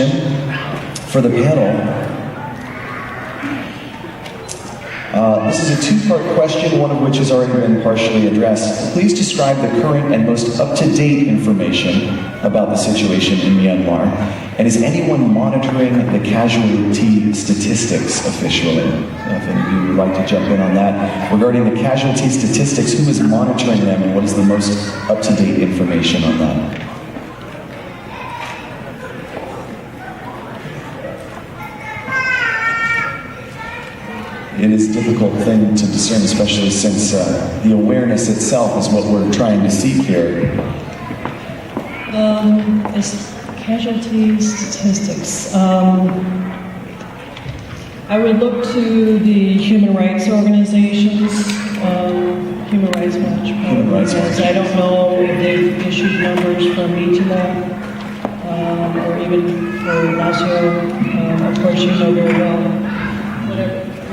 question for the panel. This is a two-part question, one of which has already been partially addressed. Please describe the current and most up-to-date information about the situation in Myanmar. And is anyone monitoring the casualty statistics officially? If any of you would like to jump in on that. Regarding the casualty statistics, who is monitoring them and what is the most up-to-date information on that? It is a difficult thing to discern, especially since the awareness itself is what we're trying to seek here. Casualty statistics. I would look to the human rights organizations, Human Rights Watch. Human Rights Watch. I don't know if they've issued numbers from Mitila or even for Lazio. Of course, you know very well.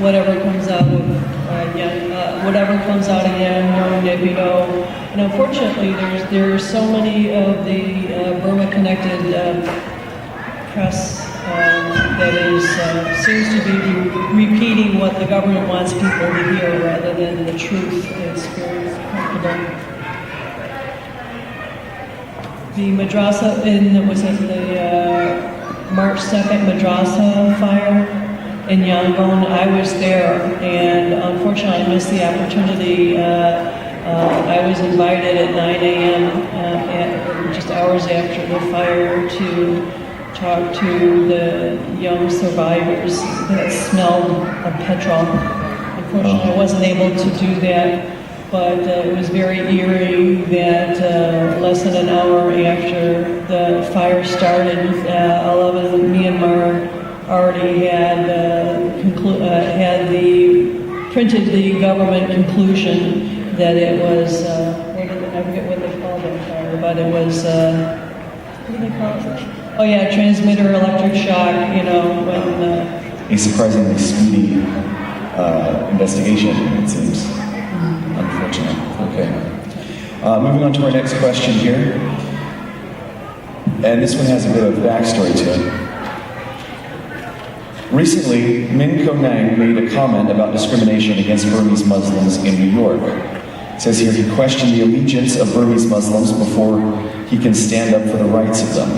Whatever comes out of whatever comes out of Yangon, you know. And unfortunately, there's so many of the Burma-connected press that seems to be repeating what the government wants people to hear rather than the truth. It's very comfortable. The madrasa the March 2nd madrasa fire in Yangon, I was there, and unfortunately I missed the opportunity. I was invited at 9 a.m., just hours after the fire, to talk to the young survivors that smelled of petrol. Unfortunately, I wasn't able to do that, but it was very eerie that less than an hour after the fire started, 11 Myanmar already had printed the government conclusion that it was, I forget what they called that fire, but it was, what do they call it? Oh yeah, transmitter electric shock, you know, when... A surprisingly speedy investigation, it seems. Unfortunate. Okay. Moving on to our next question here. And this one has a bit of backstory to it. Recently, Min Ko Nang made a comment about discrimination against Burmese Muslims in New York. It says here he questioned the allegiance of Burmese Muslims before he can stand up for the rights of them.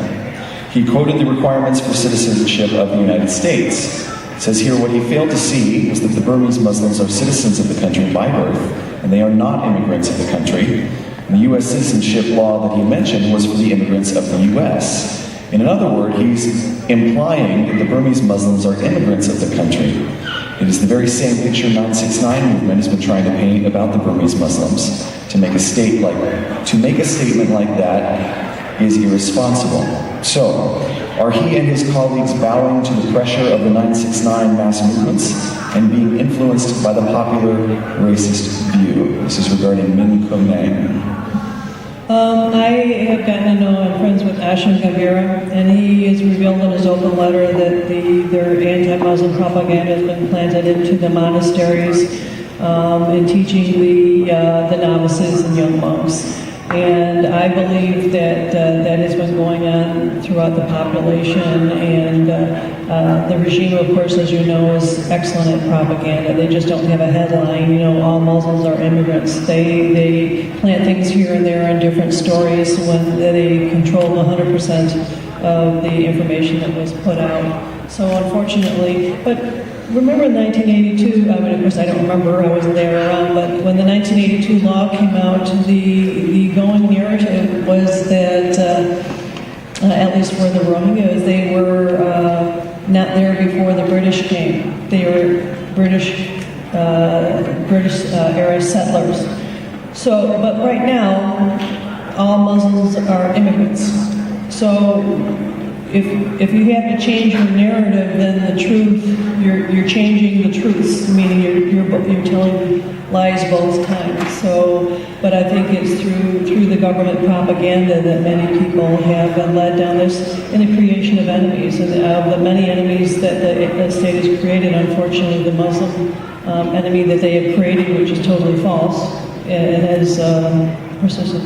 He quoted the requirements for citizenship of the United States. It says here what he failed to see was that the Burmese Muslims are citizens of the country by birth, and they are not immigrants of the country. And the U.S. citizenship law that he mentioned was for the immigrants of the U.S. In other words, he's implying that the Burmese Muslims are immigrants of the country. It is the very same picture 969 movement has been trying to paint about the Burmese Muslims. To make a statement like that is irresponsible. So, are he and his colleagues bowing to the pressure of the 969 mass movements and being influenced by the popular racist view? This is regarding Min Ko Nang. I have gotten to know, I'm friends with Ashim Gavira, and he has revealed in his open letter that their anti-Muslim propaganda has been planted into the monasteries and teaching the novices and young monks. And I believe that that has been going on throughout the population, and the regime, of course, as you know, is excellent at propaganda. They just don't have a headline, you know, all Muslims are immigrants. They plant things here and there in different stories when they control 100% of the information that was put out. So unfortunately, but remember in 1982, I mean, of course I don't remember, I wasn't there around, but when the 1982 law came out, the going narrative was that, at least for the Rohingyas, they were not there before the British came. They were British era settlers. So, but right now, all Muslims are immigrants. So, if you have to change your narrative, then the truth, you're changing the truths, meaning you're telling lies both times. So, but I think it's through the government propaganda that many people have been led down this in the creation of enemies, and of the many enemies that the state has created. Unfortunately, the Muslim enemy that they have created, which is totally false, and has persisted.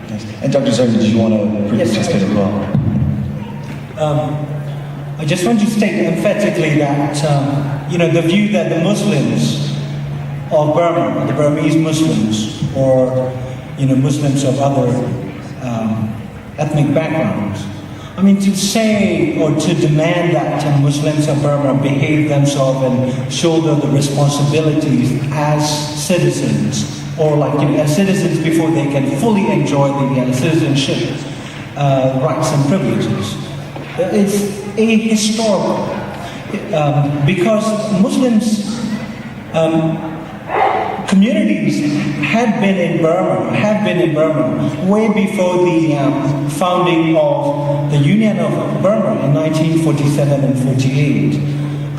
Yes. And Dr. Zerg, did you want to participate as well? I just want to state emphatically that, the view that the Muslims of Burma, the Burmese Muslims, or, Muslims of other ethnic backgrounds, to say or to demand that Muslims of Burma behave themselves and shoulder the responsibilities as citizens, or as citizens before they can fully enjoy the citizenship rights and privileges. It's ahistorical because Muslims communities have been in Burma way before the founding of the Union of Burma in 1947 and 48.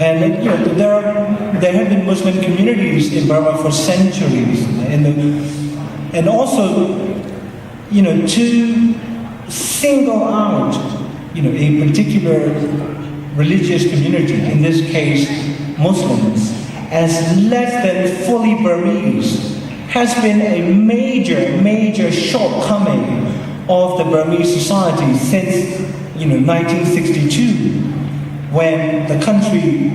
And there have been Muslim communities in Burma for centuries, and also to single out a particular religious community, in this case Muslims, as less than fully Burmese has been a major shortcoming of the Burmese society since 1962, when the country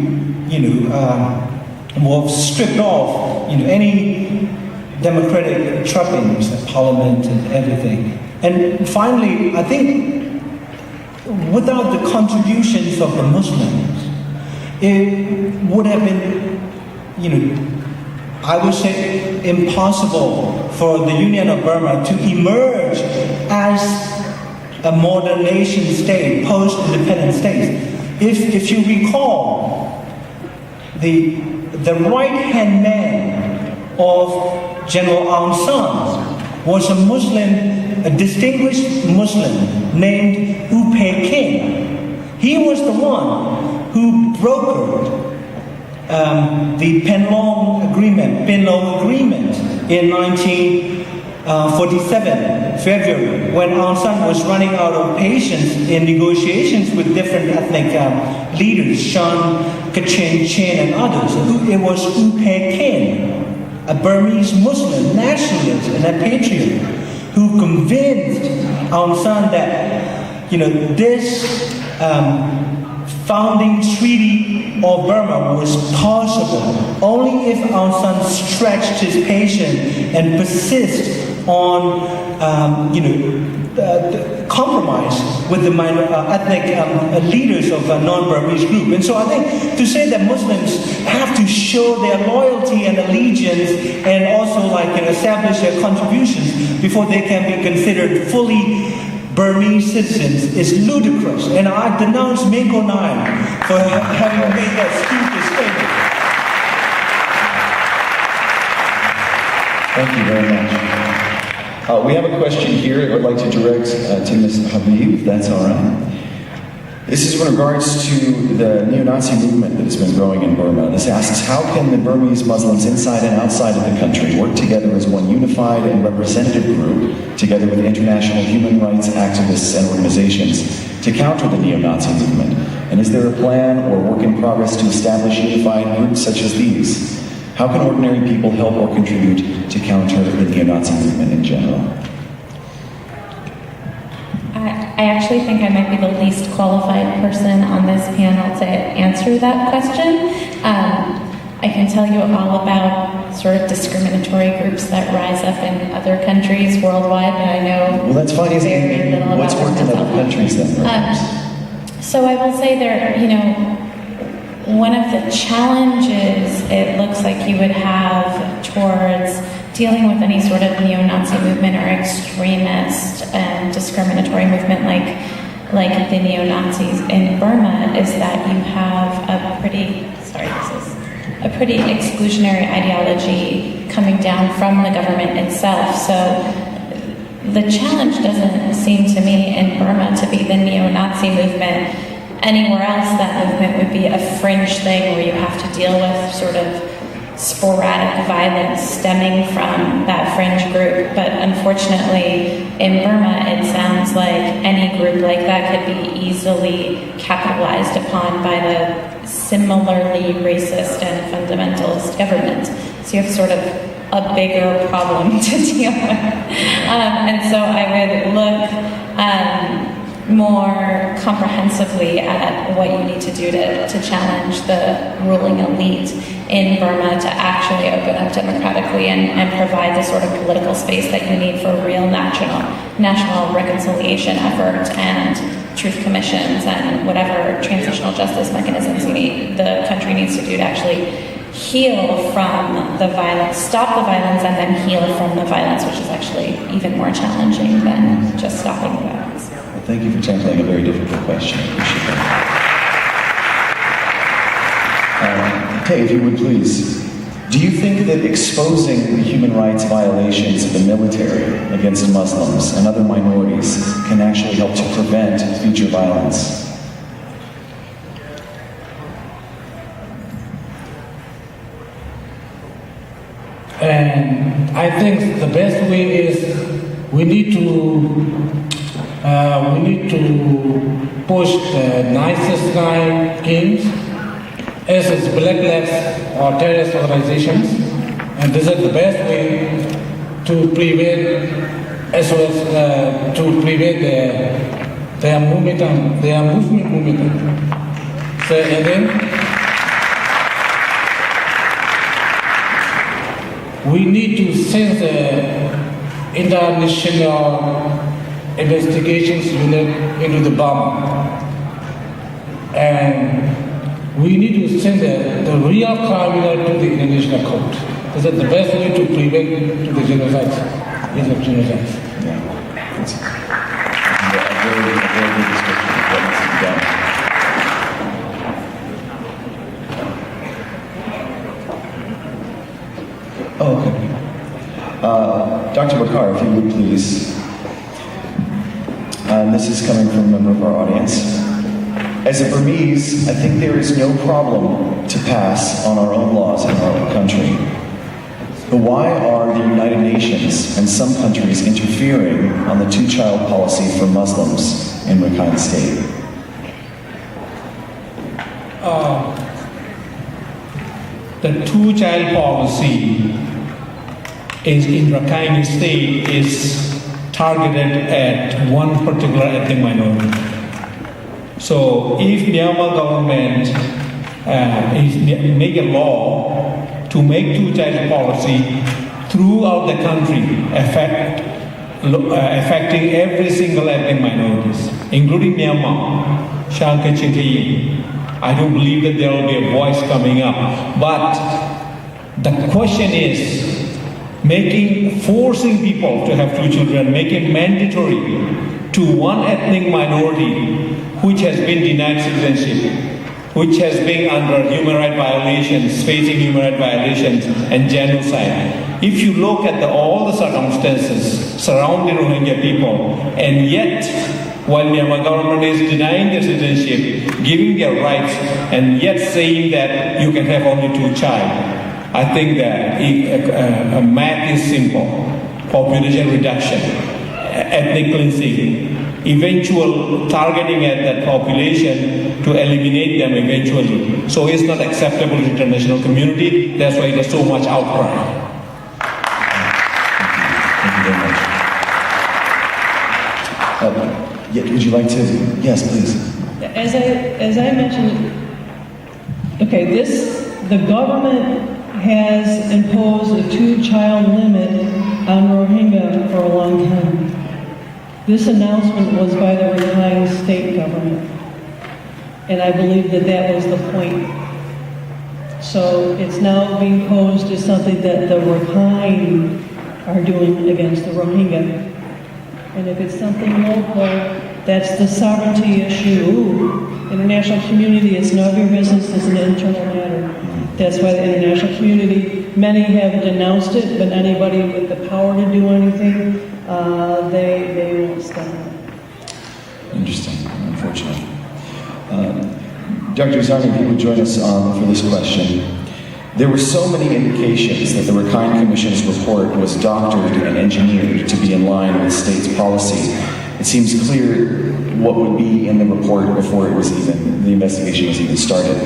was stripped off any democratic trappings, parliament and everything. And finally, I think without the contributions of the Muslims, it would have been, I would say, impossible for the Union of Burma to emerge as a modern nation state, post-independent state. If you recall, the right-hand man of General Aung San was a distinguished Muslim named U Pe King. He was the one who brokered the Penlong Agreement in 1947, February, when Aung San was running out of patience in negotiations with different ethnic leaders, Shan, Kachin, Chen, and others. It was U Pe King, a Burmese Muslim nationalist and a patriot, who convinced Aung San that this founding treaty of Burma was possible only if Aung San stretched his patience and persist on compromise with the ethnic leaders of a non-Burmese group. And so I think to say that Muslims have to show their loyalty and allegiance and also establish their contributions before they can be considered fully Burmese citizens is ludicrous. And I denounce Minko Naim for having made that stupid statement. Thank you very much. We have a question here I would like to direct to Ms. Habib, if that's all right. This is in regards to the neo-Nazi movement that has been growing in Burma. This asks, how can the Burmese Muslims inside and outside of the country work together as one unified and representative group, together with international human rights activists and organizations, to counter the neo-Nazi movement? And is there a plan or work in progress to establish unified groups such as these? How can ordinary people help or contribute to counter the neo-Nazi movement in general? I actually think I might be the least qualified person on this panel to answer that question. I can tell you all about sort of discriminatory groups that rise up in other countries worldwide, but I know well, that's funny. very little about what's worked in other countries then? So I will say one of the challenges it looks like you would have towards dealing with any sort of neo-Nazi movement or extremist and discriminatory movement like the neo-Nazis in Burma is that you have a pretty exclusionary ideology coming down from the government itself. So the challenge doesn't seem to me in Burma to be the neo-Nazi movement. Anywhere else, that movement would be a fringe thing where you have to deal with sort of sporadic violence stemming from that fringe group. But unfortunately, in Burma, it sounds like any group like that could be easily capitalized upon by the similarly racist and fundamentalist government. So you have sort of a bigger problem to deal with. And so I would look more comprehensively at what you need to do to challenge the ruling elite in Burma to actually open up democratically and provide the sort of political space that you need for real national reconciliation efforts and truth commissions and whatever transitional justice mechanisms the country needs to do to actually heal from the violence, stop the violence, and then heal from the violence, which is actually even more challenging than just stopping the violence. Well, thank you for tackling a very difficult question. I appreciate that. Tay, if you would please, do you think that exposing the human rights violations of the military against Muslims and other minorities can actually help to prevent future violence? And I think the best way is we need to push the nicest guy games as it's black lives or terrorist organizations, and this is the best way to prevent as well as to prevent their movement. So and then we need to send the international investigations unit into the bomb. And we need to send the real criminal to the international court. Is that the best way to prevent to the genocide? Yes, of genocide. Yeah. It's a very good description of what needs to be done. Oh, okay. Dr. Bakar, if you would please. This is coming from a member of our audience. As a Burmese, I think there is no problem to pass on our own laws in our own country. But why are the United Nations and some countries interfering on the two-child policy for Muslims in Rakhine State? The two-child policy in Rakhine State is targeted at one particular ethnic minority. So if Myanmar government make a law to make two-child policy throughout the country, affecting every single ethnic minorities, including Myanmar, Shanka Chintayi, I don't believe that there will be a voice coming up. But the question is, forcing people to have two children, making mandatory to one ethnic minority which has been denied citizenship, which has been under human rights violations, facing human rights violations and genocide. If you look at all the circumstances surrounding Rohingya people, and yet, while Myanmar government is denying their citizenship, giving their rights, and yet saying that you can have only two children, I think that math is simple. Population reduction, ethnic cleansing, eventual targeting at that population to eliminate them eventually. So it's not acceptable to the international community. That's why there's so much outcry. Thank you very much. Would you like to? Yes, please. As I mentioned, okay, the government has imposed a two-child limit on Rohingya for a long time. This announcement was by the Rakhine state government, and I believe that was the point. So it's now being posed as something that the Rakhine are doing against the Rohingya. And if it's something local, that's the sovereignty issue. International community, it's none of your business, it's an internal matter. That's why the international community, many have denounced it, but anybody with the power to do anything, they won't stop. Interesting, unfortunately. Dr. Zarni, if you would join us for this question. There were so many indications that the Rakhine Commission's report was doctored and engineered to be in line with the state's policy. It seems clear what would be in the report before the investigation was even started.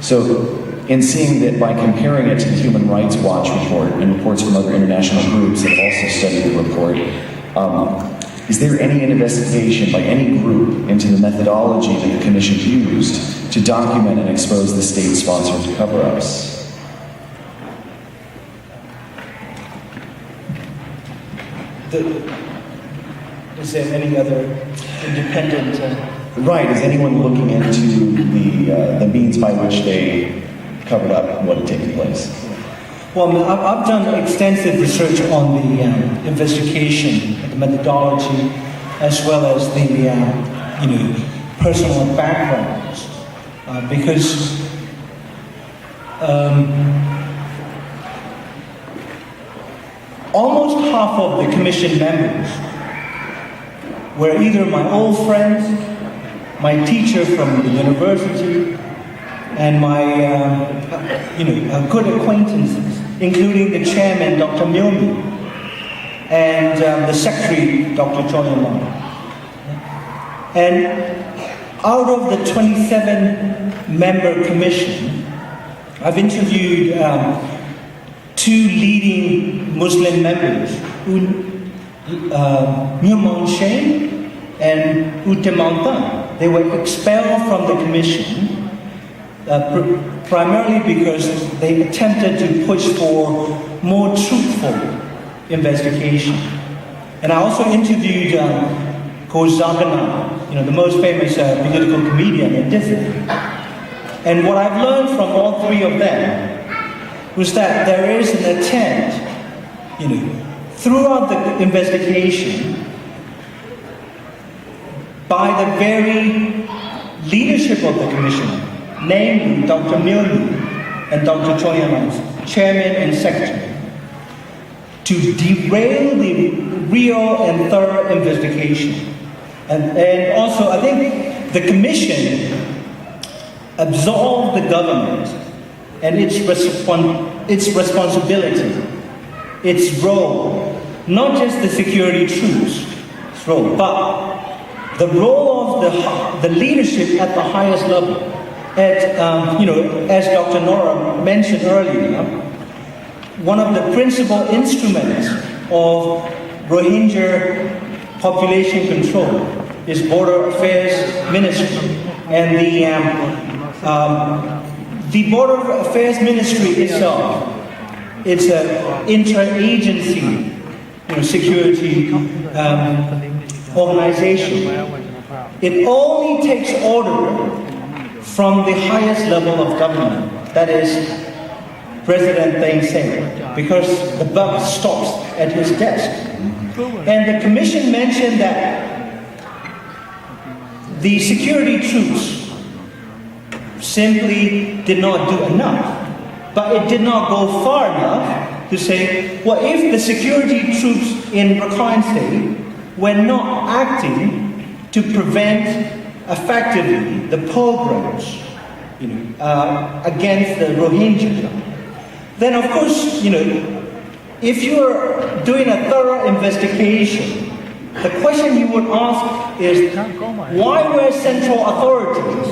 So, in seeing that by comparing it to the Human Rights Watch report and reports from other international groups that also studied the report, Is there any investigation by any group into the methodology that the Commission used to document and expose the state-sponsored cover-ups? Is there any other independent... Right, is anyone looking into the means by which they covered up what had taken place? Well, I've done extensive research on the investigation, the methodology, as well as the personal backgrounds, because almost half of the commission members were either my old friends, my teacher from the university, and my good acquaintances, including the chairman, Dr. Milne, and the secretary, Dr. Choi Long. And out of the 27-member commission, I've interviewed two leading Muslim members, Myung Shane and Utemantan. They were expelled from the commission primarily because they attempted to push for more truthful investigation. And I also interviewed Kozagana, the most famous political comedian in Disney. And what I've learned from all three of them was that there is an attempt, throughout the investigation, by the very leadership of the commission, namely Dr. Milne and Dr. Choi Yong-lan's chairman and secretary, to derail the real and thorough investigation. And also, I think the commission absolved the government and its responsibility, its role, not just the security troops' role, but the role of the leadership at the highest level. As Dr. Nora mentioned earlier, one of the principal instruments of Rohingya population control is Border Affairs Ministry, and the Border Affairs Ministry itself, it's an interagency security organization. It only takes order from the highest level of government, that is President Thein Sein, because the buck stops at his desk. And the commission mentioned that the security troops simply did not do enough, but it did not go far enough to say, well, if the security troops in Rakhine State were not acting to prevent effectively the pogroms, against the Rohingya, then of course, if you're doing a thorough investigation, the question you would ask is, why were central authorities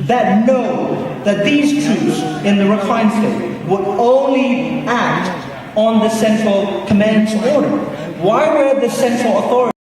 that know that these troops in the Rakhine State would only act on the central command's order? Why were the central authorities